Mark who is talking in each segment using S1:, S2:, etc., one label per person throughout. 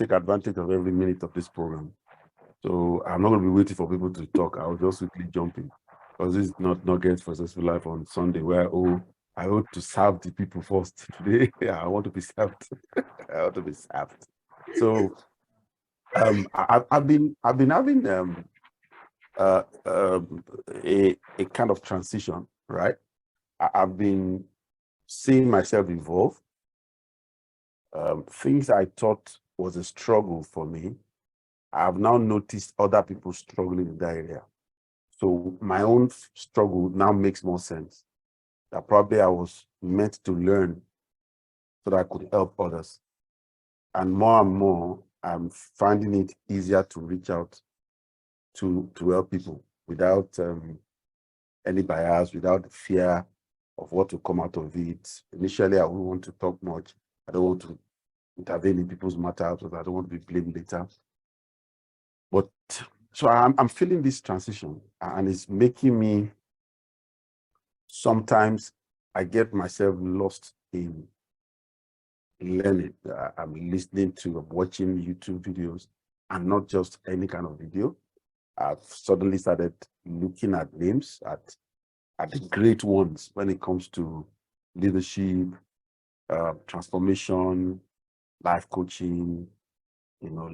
S1: take advantage of every minute of this program. So I'm not going to be waiting for people to talk. I'll just quickly jump in, because this is not Nuggets for Successful Life on Sunday, where I ought to serve the people first. Today, I want to be served. I want to be served. So I've been having a kind of transition, right? I've been seeing myself evolve. Things I thought was a struggle for me, I've now noticed other people struggling in that area. So my own struggle now makes more sense. That probably I was meant to learn so that I could help others. And more, I'm finding it easier to reach out to help people without any bias, without the fear of what will come out of it. Initially, I wouldn't want to talk much. I don't want to intervene in people's matters, because I don't want to be blamed later. But so I'm feeling this transition, and it's making me, sometimes I get myself lost in learning. I'm listening to, I'm watching YouTube videos, and not just any kind of video. I've suddenly started looking at names, at the great ones when it comes to leadership, transformation, life coaching,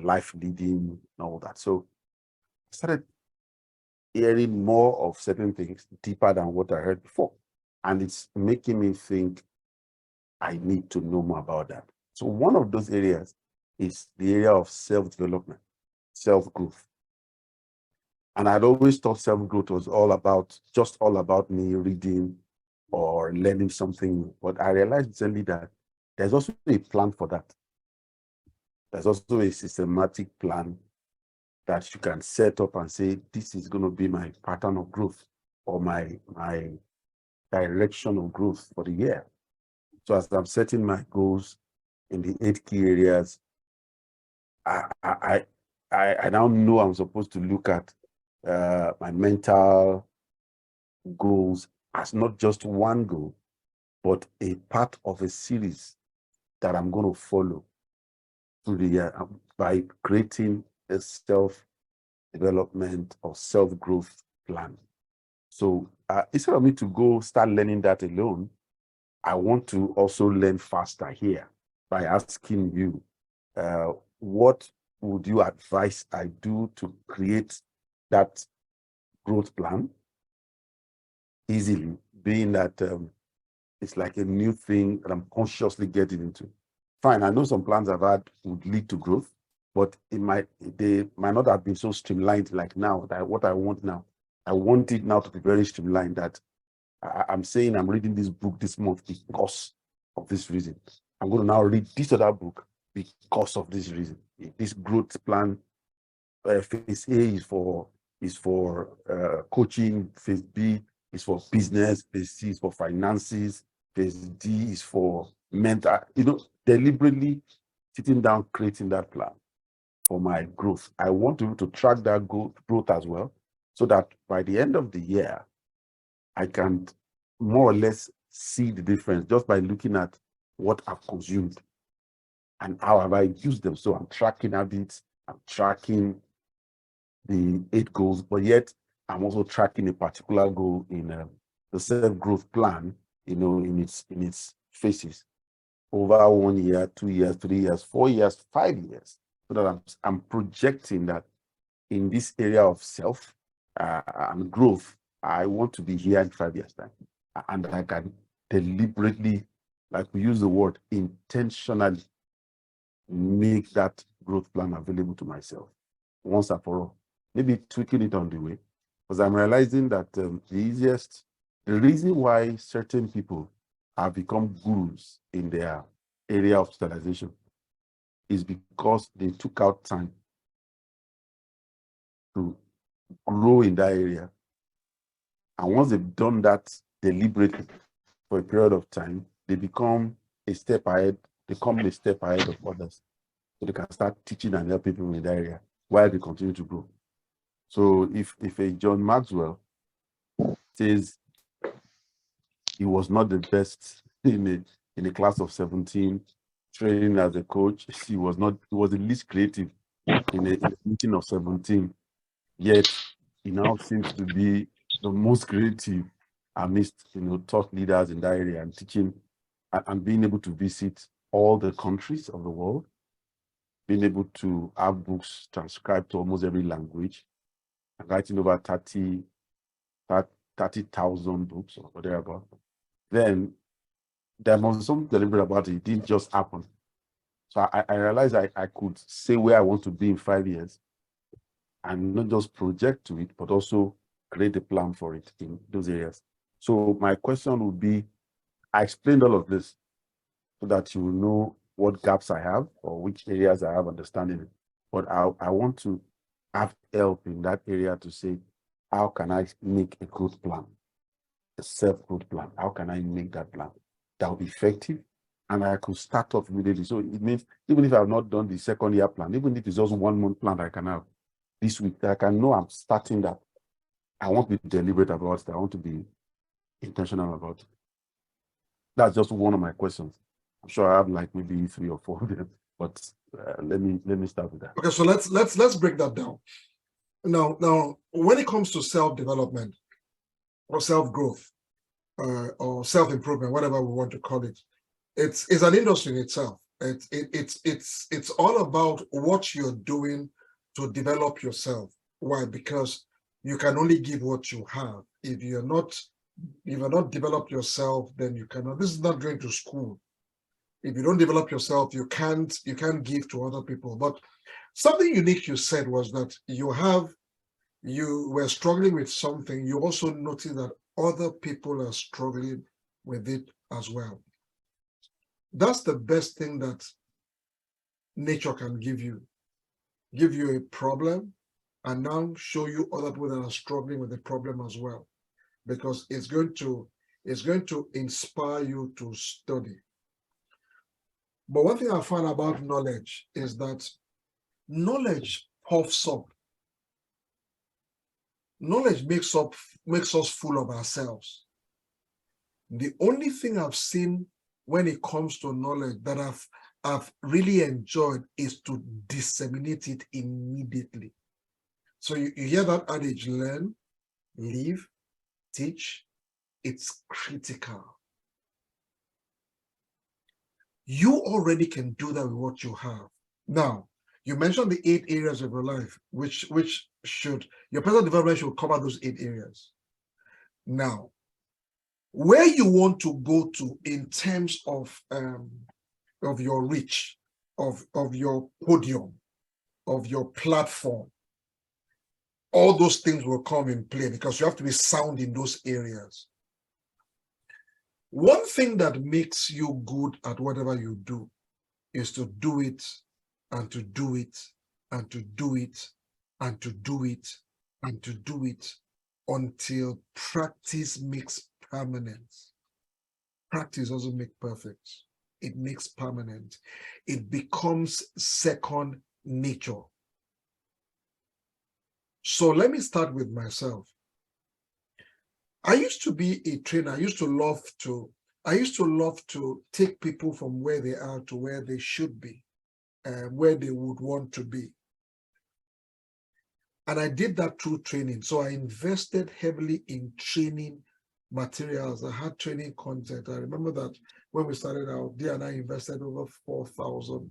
S1: life leading, and all that. So I started hearing more of certain things deeper than what I heard before. And it's making me think I need to know more about that. So one of those areas is the area of self-development, self-growth. And I'd always thought self-growth was just all about me reading or learning something. But I realized recently that there's also a plan for that. There's also a systematic plan that you can set up and say, this is going to be my pattern of growth, or my direction of growth for the year. So as I'm setting my goals in the 8 key areas, I now know I'm supposed to look at my mental goals as not just one goal, but a part of a series that I'm going to follow through the year by creating a self-development or self-growth plan. So instead of me to go start learning that alone, I want to also learn faster here by asking you, what would you advise I do to create that growth plan easily, being that it's like a new thing that I'm consciously getting into. Fine, I know some plans I've had would lead to growth, but they might not have been so streamlined like now, that what I want now. I want it now to be very streamlined, that I'm saying I'm reading this book this month because of this reason. I'm going to now read this other book because of this reason. This growth plan, phase A is for coaching, phase B is for business, phase C is for finances, phase D is for mental, deliberately sitting down, creating that plan for my growth. I want to track that growth as well, so that by the end of the year, I can more or less see the difference just by looking at what I've consumed and how have I used them. So I'm tracking habits, I'm tracking the 8 goals, but yet I'm also tracking a particular goal in the self-growth plan, in its phases over 1 year, 2 years, 3 years, 4 years, 5 years, so that I'm projecting that in this area of self and growth, I want to be here in 5 years' time, and I can deliberately, like we use the word, intentionally make that growth plan available to myself once and for all. Maybe tweaking it on the way, because I'm realizing that the reason why certain people have become gurus in their area of specialization is because they took out time to grow in that area. And once they've done that deliberately for a period of time, they become a step ahead, of others. So they can start teaching and help people in that area while they continue to grow. So if a John Maxwell says he was not the best in a class of 17 training as a coach, he was the least creative in a meeting of 17. Yet he now seems to be the most creative amidst thought leaders in that area, and teaching and being able to visit all the countries of the world, being able to have books transcribed to almost every language, and writing over 30,000 books or whatever. Then there was something deliberate about it. It didn't just happen. So I realized I could say where I want to be in 5 years, and not just project to it, but also create a plan for it in those areas. So my question would be, I explained all of this so that you will know what gaps I have or which areas I have understanding in. But I want to have help in that area to say, how can I make a growth plan, a self-growth plan? How can I make that plan that will be effective? And I could start off immediately. So it means even if I have not done the second year plan, even if it's just 1 month plan I can have this week, I can know I'm starting that. I won't be deliberate about it. I want to be intentional about it. That's just one of my questions. I'm sure I have like maybe 3 or 4 of them, but let me start with that.
S2: Okay, so let's break that down. Now, when it comes to self-development or self-growth or self-improvement, whatever we want to call it, it's an industry in itself. It's all about what you're doing to develop yourself. Why? Because you can only give what you have. If you're not developed yourself, then you cannot. This is not going to school. If you don't develop yourself, you can't give to other people. But something unique you said was that you were struggling with something. You also noticed that other people are struggling with it as well. That's the best thing that nature can give you. Give you a problem and now show you other people that are struggling with the problem as well. Because it's going to inspire you to study. But one thing I found about knowledge is that knowledge puffs up. Knowledge makes us full of ourselves. The only thing I've seen when it comes to knowledge that I've really enjoyed is to disseminate it immediately. So you hear that adage, learn, live, teach. It's critical. You already can do that with what you have. Now, you mentioned the 8 areas of your life, which your personal development should cover those 8 areas. Now, where you want to go to in terms of your reach, of your podium, of your platform, all those things will come in play because you have to be sound in those areas. One thing that makes you good at whatever you do is to do it and to do it and to do it and to do it and to do it until practice makes permanent. Practice doesn't make perfect. It makes permanent. It becomes second nature. So let me start with myself. I used to be a trainer. I used to love to take people from where they are to where they should be, where they would want to be. And I did that through training. So I invested heavily in training materials. I had training content. I remember that when we started out, Dia and I invested over 4,000.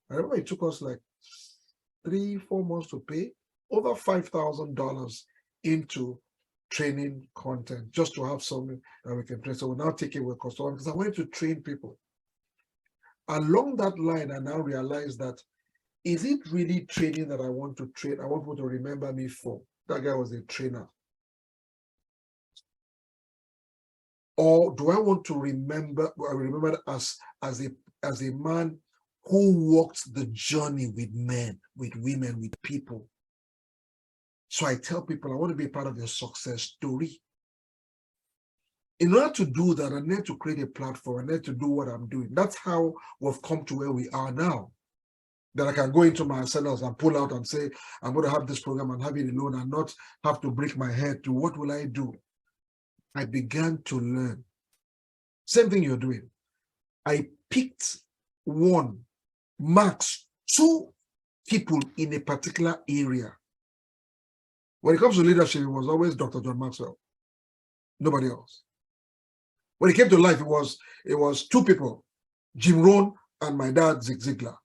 S2: I remember it took us like 3-4 months to pay over $5,000 into training content just to have something that we can train. So we now take it with customers because I wanted to train people. Along that line, I now realized that, is it really training that I want to train? I want people to remember me for. That guy was a trainer. Or do I want to remember as a man who walked the journey with men, with women, with people? So I tell people, I want to be a part of your success story. In order to do that, I need to create a platform. I need to do what I'm doing. That's how we've come to where we are now. That I can go into my sellers and pull out and say, I'm going to have this program and have it alone and not have to break my head to what will I do? I began to learn. Same thing you're doing. I picked one, max two people in a particular area. When it comes to leadership, it was always Dr. John Maxwell, nobody else. When it came to life, it was two people, Jim Rohn and my dad, Zig Ziglar.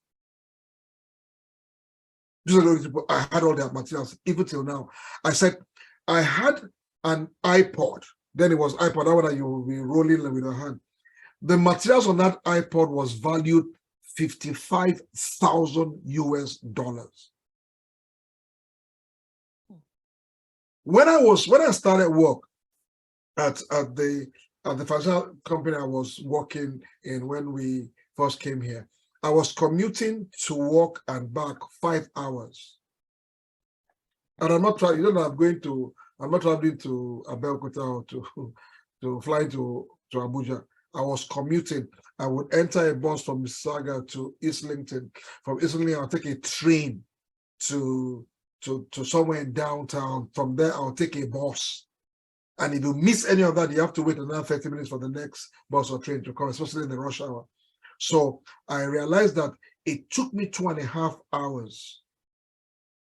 S2: I had all their materials, even till now. I said, I had an iPod. Then it was iPod, that one that you will be rolling with your hand. The materials on that iPod was valued $55,000 US. When I started work at the financial company I was working in when we first came here, I was commuting to work and back 5 hours. And I'm not trying, I'm not traveling to Abeokuta or to fly to Abuja. I was commuting. I would enter a bus from Mississauga to Islington. From Islington, I'll take a train to somewhere in downtown. From there, I'll take a bus. And if you miss any of that, you have to wait another 30 minutes for the next bus or train to come, especially in the rush hour. So I realized that it took me 2.5 hours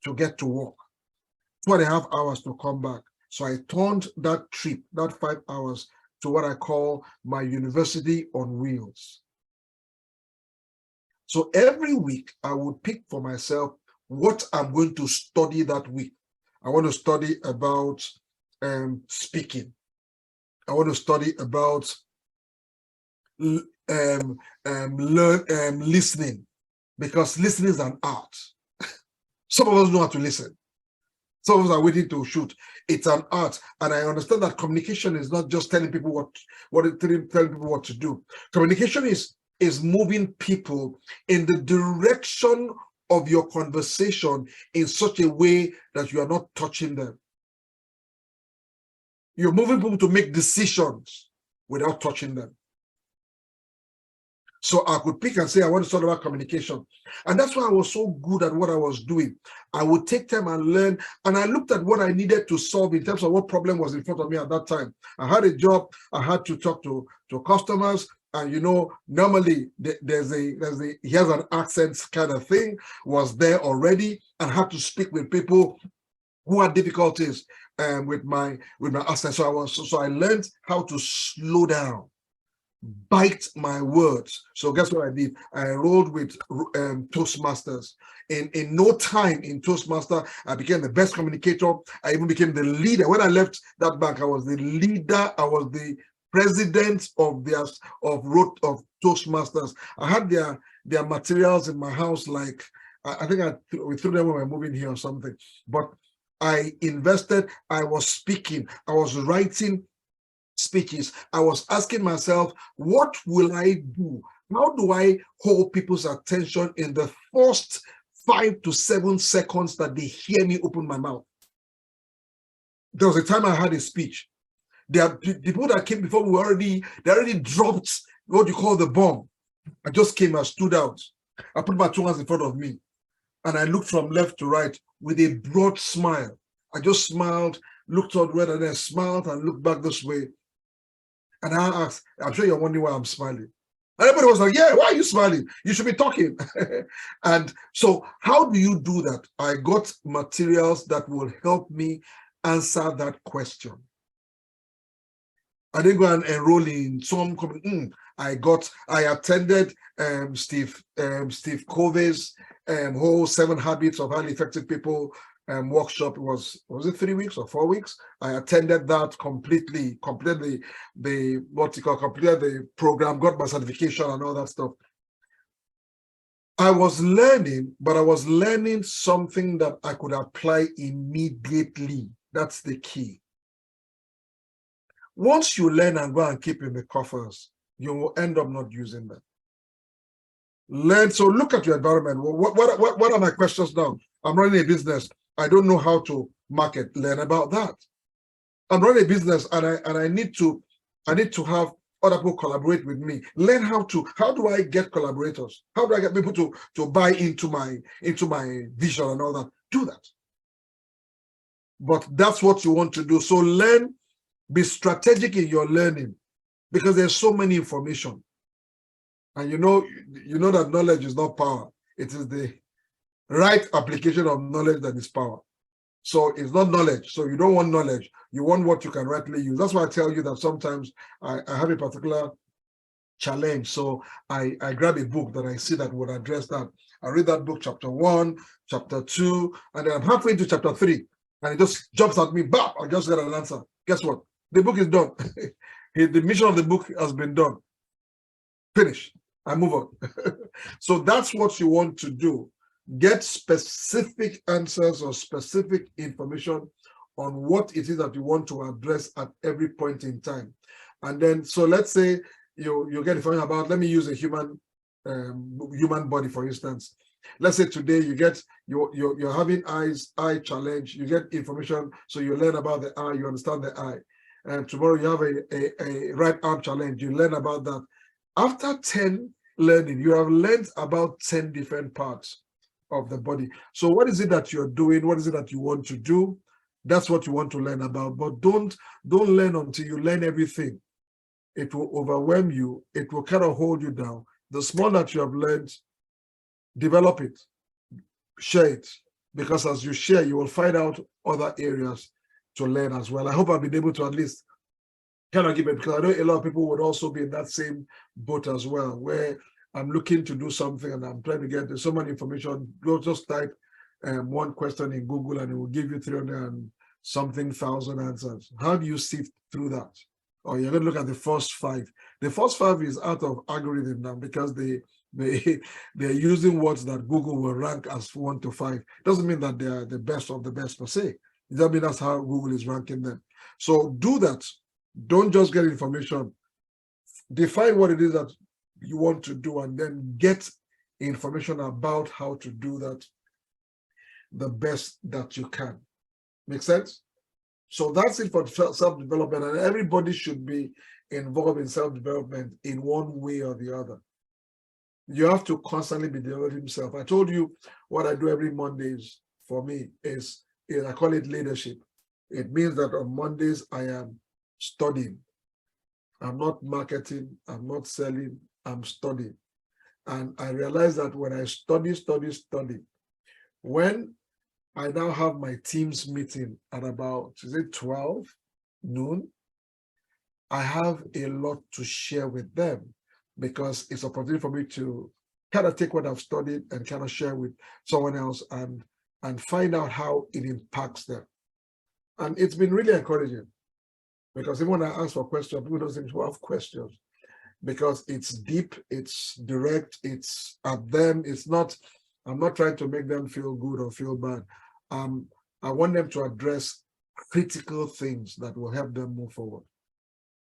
S2: to get to work, 2.5 hours to come back. So I turned that trip, that 5 hours, to what I call my university on wheels. So every week I would pick for myself what I'm going to study that week. I want to study about speaking. I want to study about listening, because listening is an art. Some of us know how to listen. Some of us are waiting to shoot. It's an art, and I understand that communication is not just telling people telling people what to do. Communication is moving people in the direction of your conversation in such a way that you are not touching them. You're moving people to make decisions without touching them. So I could pick and say, I want to talk about communication. And that's why I was so good at what I was doing. I would take time and learn. And I looked at what I needed to solve in terms of what problem was in front of me at that time. I had a job. I had to talk to customers. And, normally there's here's an accent kind of thing was there already, and had to speak with people who had difficulties with my accent. So I learned how to slow down, bite my words. So guess what I did? I enrolled with Toastmasters. In no time in Toastmaster, I became the best communicator. I even became the leader. When I left that bank, I was the leader. I was the president of Toastmasters. I had their materials in my house. Like I think we threw them when we were moving here or something. But I invested. I was speaking. I was writing speeches. I was asking myself, what will I do? How do I hold people's attention in the first 5 to 7 seconds that they hear me open my mouth? There was a time I had a speech. The people that came before me they already dropped what you call the bomb. I just came, I stood out. I put my 2 hands in front of me, and I looked from left to right with a broad smile. I just smiled, looked outward, and then smiled and looked back this way. And I asked, I'm sure you're wondering why I'm smiling. And everybody was like, yeah, why are you smiling? You should be talking. And so how do you do that? I got materials that will help me answer that question. I didn't go and enroll in some company. I attended Steve Covey's whole 7 Habits of Highly Effective People workshop. Was it 3 weeks or 4 weeks? I attended that completely the program, got my certification and all that stuff. I was learning, but I was learning something that I could apply immediately. That's the key. Once you learn and go and keep in the coffers, you will end up not using them. Learn. So look at your environment. What are my questions now? I'm running a business. I don't know how to market. Learn about that. I'm running a business, and I need to have other people collaborate with me. Learn how do I get collaborators? How do I get people to buy into my vision and all that? Do that. But that's what you want to do. So learn. Be strategic in your learning, because there's so many information. And you know that knowledge is not power. It is the right application of knowledge that is power. So it's not knowledge. So you don't want knowledge. You want what you can rightly use. That's why I tell you that sometimes I have a particular challenge. So I grab a book that I see that would address that. I read that book, chapter 1, chapter 2, and then I'm halfway into chapter 3. And it just jumps at me, bam, I just get an answer. Guess what? The book is done. The mission of the book has been done. Finish. I move on. So that's what you want to do. Get specific answers or specific information on what it is that you want to address at every point in time. And then, so let's say you get information about, let me use a human body, for instance. Let's say today you're having eye challenge, you get information, so you learn about the eye, you understand the eye. And tomorrow you have a right arm challenge, you learn about that. After 10 learning, you have learned about 10 different parts of the body. So what is it that you're doing? What is it that you want to do? That's what you want to learn about. But don't learn until you learn everything. It will overwhelm you. It will kind of hold you down. The small that you have learned, develop it, share it. Because as you share, you will find out other areas to learn as well. I hope I've been able to at least kind of give it, because I know a lot of people would also be in that same boat as well, where I'm looking to do something and I'm trying to get so much information. Go just type one question in Google and it will give you 300 and something thousand answers. How do you sift through that? Or you're going to look at the first 5. The first 5 is out of algorithm now, because they're using words that Google will rank as 1 to 5. Doesn't mean that they are the best of the best per se. It doesn't mean that's how Google is ranking them. So do that. Don't just get information. Define what it is that you want to do, and then get information about how to do that the best that you can. Make sense? So that's it for self-development, and everybody should be involved in self-development in one way or the other. You have to constantly be developing yourself. I told you what I do every Mondays for me is I call it leadership. It means that on Mondays I am studying. I'm not marketing, I'm not selling, I'm studying. And I realized that when I study, when I now have my team's meeting at about, 12 noon, I have a lot to share with them, because it's an opportunity for me to kind of take what I've studied and kind of share with someone else and find out how it impacts them. And it's been really encouraging, because even when I ask for questions, people don't seem to have questions, because it's deep, it's direct, it's at them. I'm not trying to make them feel good or feel bad. I want them to address critical things that will help them move forward.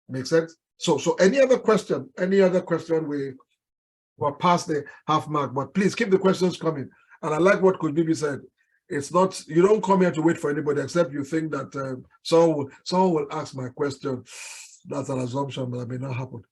S2: Make sense? So any other question, we're past the half mark, but please keep the questions coming. And I like what Coach Bibi said. It's not, you don't come here to wait for anybody, except you think that someone will ask my question. That's an assumption, but that may not happen.